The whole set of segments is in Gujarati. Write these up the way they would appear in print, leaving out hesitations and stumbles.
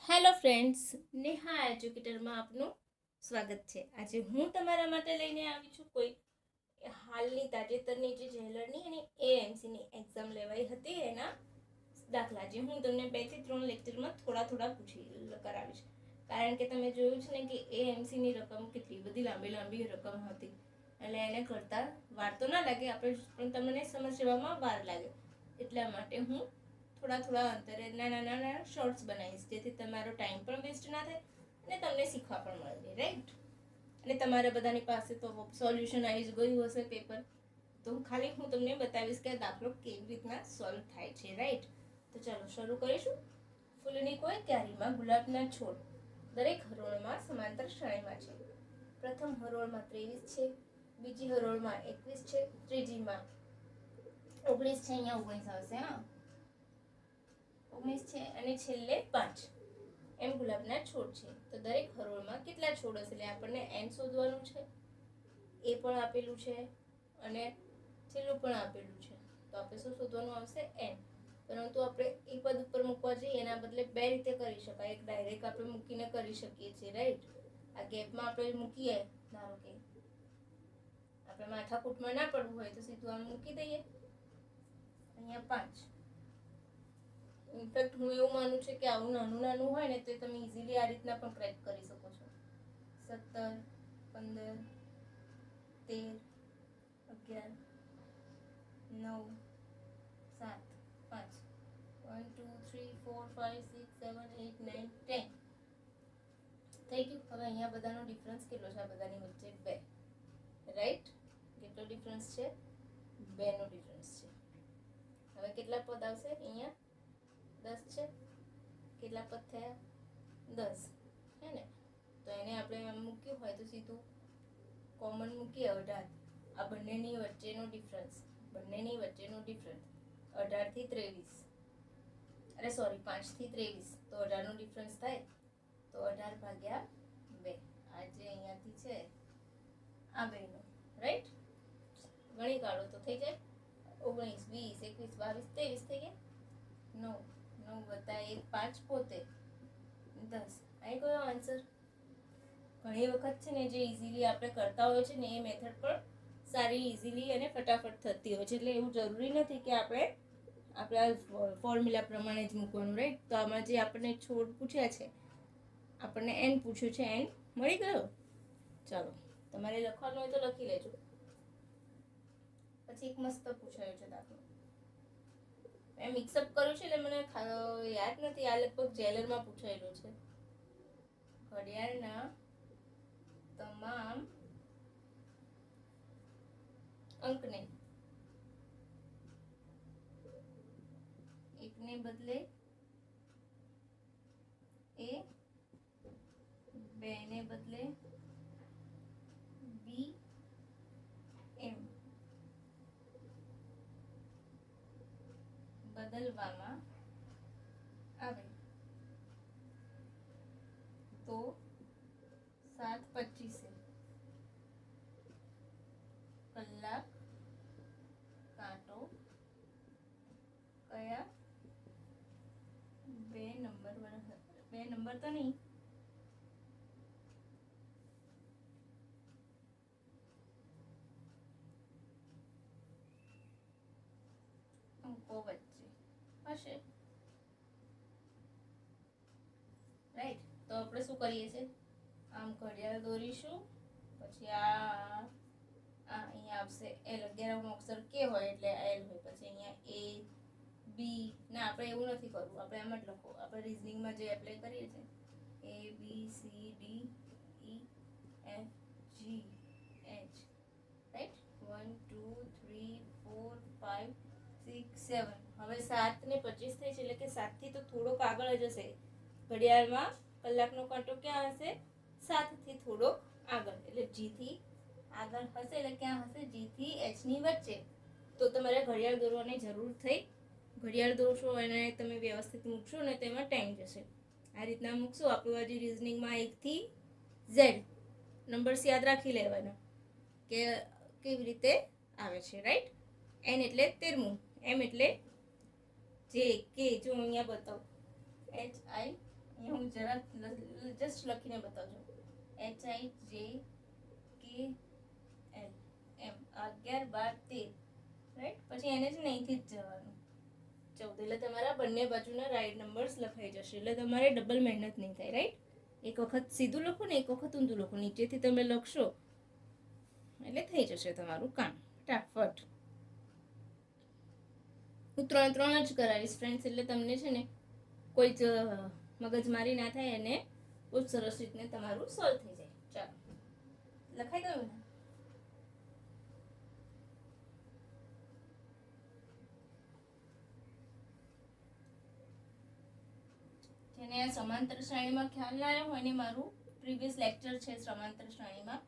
હેલો ફ્રેન્ડ્સ, નેહા એજ્યુકેટરમાં આપનું સ્વાગત છે. આજે હું તમારા માટે લઈને આવી છું કોઈ હાલની તાજેતરની જે જેલરની અને એએમસીની એક્ઝામ લેવાઈ હતી એના દાખલા, જે હું તમને 2 થી 3 લેક્ચરમાં થોડા પૂછી કરાવીશ. કારણ કે તમે જોયું છે ને કે એએમસીની રકમ કેટલી બધી લાંબી રકમ હતી, એટલે એને કરતાં વાર તો ના લાગે આપણે, પણ તમને સમજવામાં વાર લાગે. એટલા માટે હું થોડા અંતરે નાના શોર્ટ્સ બનાવીશ, જેથી તમારો ટાઈમ પણ વેસ્ટ ના થાય અને તમને શીખવા પણ મળે, રાઈટ? અને તમારા બધાની પાસે તો સોલ્યુશન આવી જ ગયું હશે પેપર, તો ખાલી હું તમને બતાવીશ કે આ દાખલો કેવી રીતના સોલ્વ થાય છે, રાઈટ? તો ચાલો શરૂ કરીશું. ફૂલની કોઈ ક્યારીમાં ગુલાબના છોડ દરેક હરોળમાં સમાંતર શ્રેણીમાં છે. પ્રથમ હરોળમાં 23 છે, બીજી હરોળમાં 21 છે, ત્રીજીમાં 19 છે. અહીંયા 19 આવશે, હા, 19 છે, અને છેલ્લે 5. એમ ગુલાબના છોડ છે. તો દરેક હરોળમાં કેટલા છોડ હશે? એટલે આપણને એન શોધવાનું છે. એ પણ આપેલું છે અને છેલ્લું પણ આપેલું છે. તો આપણે શું શોધવાનું આવશે? એન. પરંતુ આપણે એ પદ ઉપર મૂકવા જઈએ એના બદલે 2 રીતે કરી શકાય. એક ડાયરેક્ટ આપણે મૂકીને કરી શકીએ છીએ, રાઈટ? આ ગેપમાં આપણે મૂકીએ, ધારો કે આપણે માથાકૂટમાં ના પડવું હોય તો સીધું આમ મૂકી દઈએ. અહીંયા 5. ઇનફેક્ટ હું એવું માનું છું કે આવું નાનું હોય ને તો તમે ઇઝીલી આ રીતના પણ ક્રેક કરી શકો છો. 17, 15, 13, 11, 9, 7, 5, 1, 2, 3, 4, 5, 6, 7, 8, 9, 10 થઈ ગયું. હવે અહીંયા બધાનો ડિફરન્સ કેટલો છે? આ બધાની વચ્ચે 2, રાઈટ? કેટલો ડિફરન્સ છે? 2 નો ડિફરન્સ છે. હવે કેટલા પદ આવશે? અહીંયા 10 છે. કેટલા પદ થયા? 10, હે ને? તો એને આપણે મૂક્યું હોય તો સીધું કોમન મૂકીએ 18. આ બંનેની વચ્ચેનો ડિફરન્સ 18 થી 23, અરે સોરી 5 થી 23, તો 18 નો ડિફરન્સ થાય. તો 18 ભાગ્યા 2, આ જે અહીંયાથી છે આ બેનો, રાઈટ? ગણી કાઢો તો થઈ જાય 19, 20, 21, 22, 23 થઈ ગયા. 9 વત્તા 1, 5 પોતે 10. અહીં કયો આન્સર? ઘણી વખત છે ને જે ઇઝીલી આપણે કરતા હોય છે ને એ મેથડ પણ સારી ઇઝીલી અને ફટાફટ થતી હોય છે. એટલે એવું જરૂરી નથી કે આપણે આપણા ફોર્મ્યુલા પ્રમાણે જ મૂકવાનું, રાઈટ? તો આમાં જે આપણને છોડ પૂછ્યા છે, આપણને એન પૂછ્યું છે, એન મળી ગયો. ચાલો, તમારે લખવાનું હોય તો લખી લેજો. પછી એક મસ્ત પૂછાયું છે દાખલો, મેં મિક્સઅપ કર્યું છે એટલે મને યાદ નથી. આ લગભગ જેલરમાં પૂછાયેલું છે. ઘડિયાળના તમામ અંકને એકને બદલે એ, 2 ને બદલે બી, એમ બદલવામાં આવે તો 7:25 કલાક કાંટો કયા 2 નંબર હશે? 2 નંબર તો નહીં, અંકો વચ્ચે હશે, રાઈટ? તો આપણે શું કરીએ છીએ? આમ ઘડિયાળ દોરીશું, પછી આ અહીંયા આવશે એલ. 11મો અક્ષર કે હોય એટલે એલ હોય, પછી અહીંયા એ, બી. ના, આપણે એવું નથી કરવું, આપણે આમ જ લખો. આપણે રિઝનિંગમાં જે એપ્લાય કરીએ છીએ, એ, બી, સી, ડી, ઈ, એફ, જી, એચ, રાઈટ? 1, 2, 3, 4, 5, 6, 7. હવે 7 ને 25 થઈ છે, એટલે કે 7 થી તો થોડોક આગળ જ હશે. ઘડિયાળમાં કલાકનો કાંટો ક્યાં હશે? 7 થી થોડોક આગળ, એટલે જી થી આગળ હશે. એટલે ક્યાં હશે? જી થી એચ ની વચ્ચે. તો તમારે ઘડિયાળ દોરવાની જરૂર થઈ. ઘડિયાળ દોરશો અને તમે વ્યવસ્થિત મૂકશો ને તેમાં ટાઈમ જશે. આ રીતના મૂકશો. આપણું આજે રિઝનિંગમાં 1 થી ઝેડ નંબર્સ યાદ રાખી લેવાના કે કેવી રીતે આવે છે, રાઈટ? એન એટલે 13મું, એમ એટલે જે કે, જો અહીંયા બતાવો, HIM, અહીંયા હું જરા જસ્ટ લખીને બતાવજો. HIJKL એમ 11 12 13, રાઈટ. પછી એને જ અહીંથી જ જવાનું 14, એટલે તમારા બંને બાજુના રાઈટ નંબર્સ લખાઈ જશે. એટલે તમારે ડબલ મહેનત નહીં થાય, રાઈટ. એક વખત સીધું લખો ને એક વખત ઊંધું લખો, નીચેથી તમે લખશો એટલે થઈ જશે તમારું કામ ફટાફટ. હું 3 જ કરાવીશ ફ્રેન્ડ્સ, એટલે તમને છે ને કોઈ જ મગજમારી ના થાય અને બહુ સરસ રીતને તમારું સોલ્વ થઈ જાય. ચાલો, લખાઈ ગયું ને? જેને આ સમાંતર શ્રેણીમાં ખ્યાલ ના આવ્યો હોય ને, મારું પ્રીવિયસ લેક્ચર છે સમાંતર શ્રેણીમાં,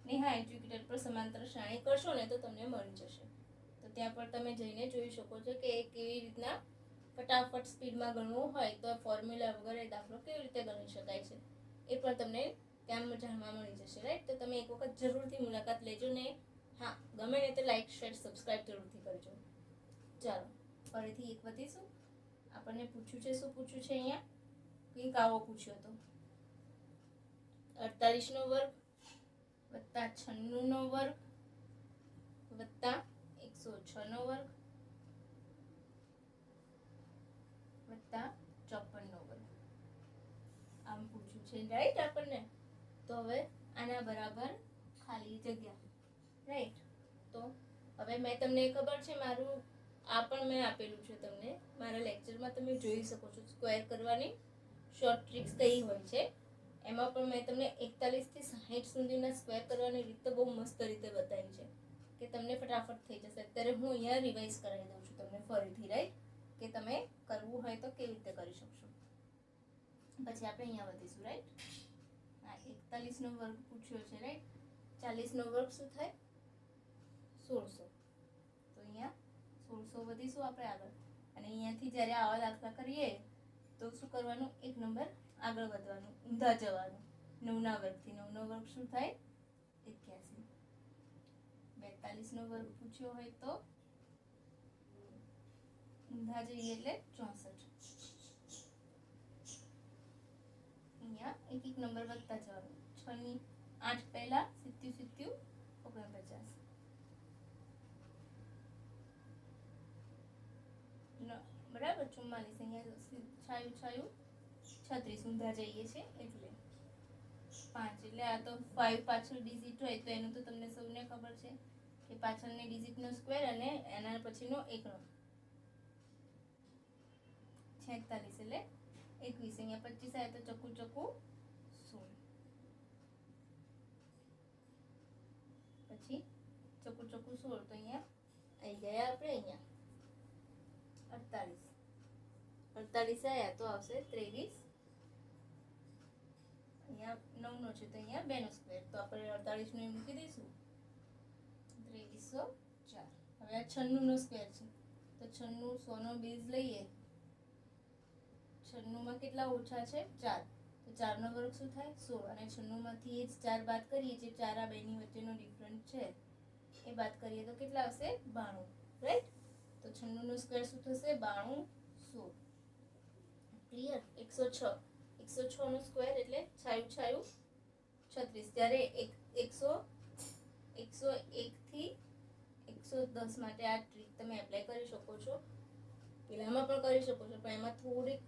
નેહા એજ્યુકેટર પર સમાંતર શ્રેણી કરશો ને તો તમને મળી જશે. તો ત્યાં પર તમે જઈને જોઈ શકો છો કે કેવી રીતના ફટાફટ સ્પીડમાં ગણવું હોય તો ફોર્મ્યુલા વગર એ દાખલો કેવી રીતે ગણી શકાય છે એ પણ તમને ત્યાં જાણવા મળી જશે, રાઈટ. તો તમે એક વખત જરૂરથી મુલાકાત લેજો ને. હા, ગમે ને તો લાઈક શેર સબસ્ક્રાઈબ જરૂરથી કરજો. ચાલો, ફરીથી એક વધીશું. આપણને પૂછ્યું છે, શું પૂછ્યું છે અહીંયા? કંઈક આવો પૂછ્યો હતો. 48 નો વર્ગ વત્તા 96 નો વર્ગ વત્તા 106 નો વર્ગ વત્તા 54 નો વર્ગ, આમ પૂછ્યું છે, રાઈટ આપણને. તો હવે આના બરાબર ખાલી જગ્યા, રાઈટ. તો હવે મેં તમને ખબર છે મારું આ પણ મેં આપેલું છે તમને મારા લેક્ચરમાં, તમે જોઈ શકો છો સ્ક્વેર કરવાની શોર્ટ ટ્રિક્સ કઈ હોય છે. એમાં પણ મેં તમને 41 થી 60 સુધીના સ્ક્વેર કરવાની રીત તો બહુ મસ્ત રીતે બતાવી છે કે તમને ફટાફટ થઈ જશે. અત્યારે હું અહીંયા રિવાઇઝ કરાવી દઉં છું તમને ફરીથી, રાઈટ, કે તમે કરવું હોય તો કેવી રીતે કરી શકશો. પછી આપણે અહીંયા વધીશું, રાઈટ. હા, 41 નો વર્ગ પૂછ્યો છે, રાઈટ. 40 નો વર્ગ શું થાય? 1600. તો અહીંયા 1600 વધીશું આપણે આગળ. અને અહીંયાથી જ્યારે આવા દાખલા કરીએ તો શું કરવાનું? એક નંબર આગળ વધવાનું, ઊંધા જવાનું. 9 ના વર્ગથી 9 નો વર્ગ શું થાય? 81. 42 નો વર્ગ પૂછ્યો હોય તો ઊંધા જઈએ એટલે 64. અહીંયા એક નંબર વધતા જવાનું. 6 ની 8 પહેલા 70 49. બરાબર. 44. અહીંયા છાયું 36 ઊંધા જઈએ છે એટલે 5. એટલે આ તો 5 પાછળ ડિજિટ હોય તો એનું તો તમને સૌને ખબર છે કે પાછળની ડિજિટનો સ્ક્વેર અને એના પછીનો એકનો 46 એટલે 21. અહીંયા 25 આવે તો ચકુ 16. પછી ચકુ 16 તો અહીંયા આવી ગયા આપણે. અહીંયા 48 આયા તો આવશે 23. અહીંયા 9 નો છે તો અહીંયા 2 નો સ્ક્વેર, તો આપણે 48 નો મૂકી દઈશું 2304. હવે આ 96 નો સ્ક્વેર છે તો 96 100 નો બેઝ લઈએ. 96 માં કેટલા ઓછા છે? 4. તો 4 નો વર્ગ શું થાય? 16. અને 96 માંથી એ જ 4 બાદ કરીએ, જે 4 આ બેની વચ્ચેનો ડિફરન્સ છે એ બાદ કરીએ તો કેટલા આવશે? 92, રાઈટ. તો 96 નો સ્ક્વેર શું થશે? 92 16. ક્લિયર? 106 નો સ્ક્વેર એટલે છાયું 36. ત્યારે 101 થી 110 માટે આ ટ્રીક તમે એપ્લાય કરી શકો છો. પેલામાં પણ કરી શકો છો, પણ એમાં થોડીક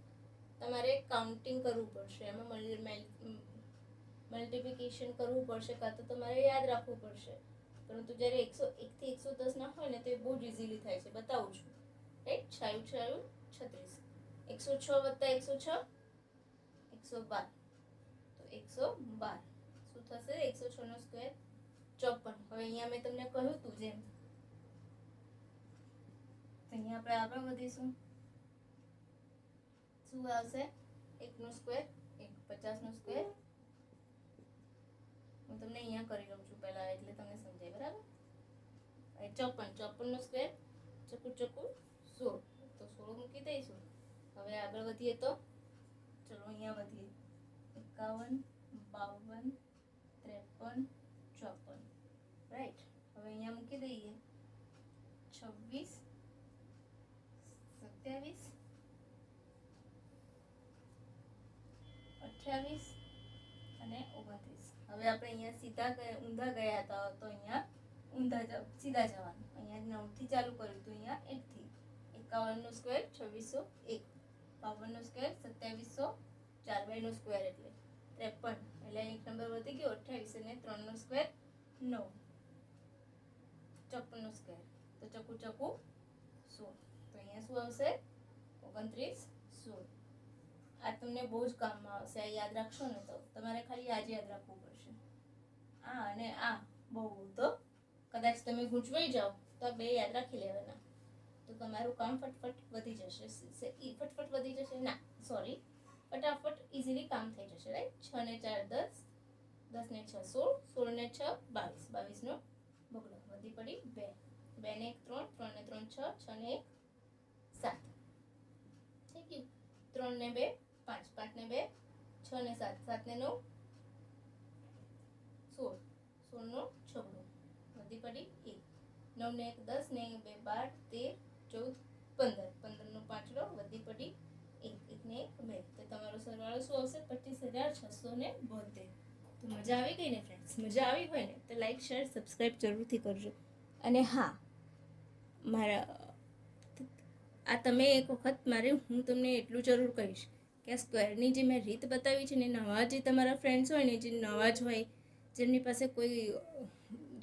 તમારે કાઉન્ટિંગ કરવું પડશે, એમાં મલ્ટિપ્લિકેશન કરવું પડશે, કાં તો તમારે યાદ રાખવું પડશે. પરંતુ જ્યારે 101 થી 110 ના હોય ને તો એ બહુ જ ઇઝીલી થાય છે. બતાવું છું, રાઈટ. છાયું 36. 106 વત્તા 106 112. તો 112 શું થશે? 106 નો સ્ક્વેર 54. હવે અહીંયા મેં તમને કહ્યું હતું જેમ, અહીંયા આપણે આગળ વધીશું. શું આવશે? 1 નો સ્ક્વેર 50 નો સ્ક્વેર. હું તમને અહીંયા કરી લઉં છું પહેલા એટલે તમને સમજાય, બરાબર. 54 નો સ્ક્વેર ચકુ 16. તો 16 મૂકી દઈશું. હવે આગળ વધીએ તો ચલો અહીંયા વધીએ. 51 52 53 54, રાઈટ. હવે અહીંયા મૂકી દઈએ 26 27 28 અને 29. હવે આપણે અહીંયા સીધા ઊંધા ગયા હતા તો અહીંયા સીધા જવાનું. અહીંયા 9 થી ચાલુ કર્યું તો અહીંયા 1 થી. 51 નો સ્ક્વેર 2601. 52 નો સ્ક્વેર 2700. 4 નો સ્ક્વેર એટલે 53. એટલે એક નંબર વધી ગયો 28 અને 3 નો સ્ક્વેર 9. 54 નો સ્ક્વેર તો ચકુ 16. તો અહીંયા શું આવશે 29 16. આ તમને બહુ જ કામમાં આવશે. આ યાદ રાખશો ને તો તમારે ખાલી આજે યાદ રાખવું પડશે. આ અને આ બહુ તો કદાચ તમે ગૂંચવાઈ જાઓ તો આ બે યાદ રાખી લેવાના તો તમારું કામ ફટફટ વધી જશે. ફટફટ વધી જશે ના સોરી ફટાફટ ઇઝીલી કામ થઈ જશે. રાઈટ. 6 ને 4 10, 10 ને 6 16, 16 ને 6 22, 22 નો બગડો વધી પડી 2, 2 ને 1 3, 3 ને 3 6, 6 ને 1 7 થઈ ગયું. 3 ને 2 5, 5 ને 2 6 ને 7, 7 ને 9 16, 16 નો છગડો વધી પડી 1, 9 ને 1 10 ને 2 12 13 14 15, 15 નો પાંચડો વધી પડી 1, 1 ને 1 2. તો તમારો સરવાળો શું આવશે 25,672. તો મજા આવી ગઈ ને ફ્રેન્ડ્સ? મજા આવી હોય ને તો લાઈક શેર સબસ્ક્રાઈબ જરૂરથી કરજો. અને હા મારા આ તમે એક વખત હું તમને એટલું જરૂર કહીશ કે આ સ્ક્વેરની જે મેં રીત બતાવી છે ને નવા જે તમારા ફ્રેન્ડ્સ હોય ને જે નવા જ હોય જેમની પાસે કોઈ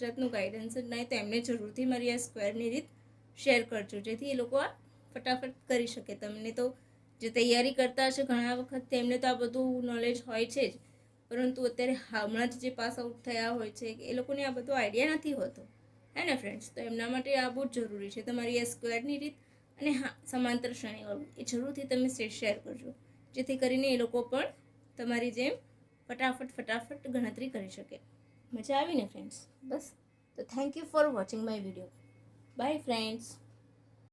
જાતનું ગાઈડન્સ જ નહીં તો એમને જરૂરથી મારી આ સ્ક્વેરની રીત શેર કરજો જેથી એ લોકો આ ફટાફટ કરી શકે. તમને તો જે તૈયારી કરતા હશે ઘણા વખત તેમને તો આ બધું નોલેજ હોય છે જ પરંતુ અત્યારે હમણાં જ જે પાસ આઉટ થયા હોય છે એ લોકોને આ બધો આઈડિયા નથી હોતો હે ને ફ્રેન્ડ્સ? તો એમના માટે આ બહુ જ જરૂરી છે તમારી આ સ્ક્વેરની રીત. અને હા સમાંતર શ્રેણીવાળું એ જરૂરથી તમે શેર કરજો જેથી કરીને એ લોકો પણ તમારી જેમ ફટાફટ ગણતરી કરી શકે. મજા આવી ને ફ્રેન્ડ્સ? બસ તો thank you for watching my video. By friends.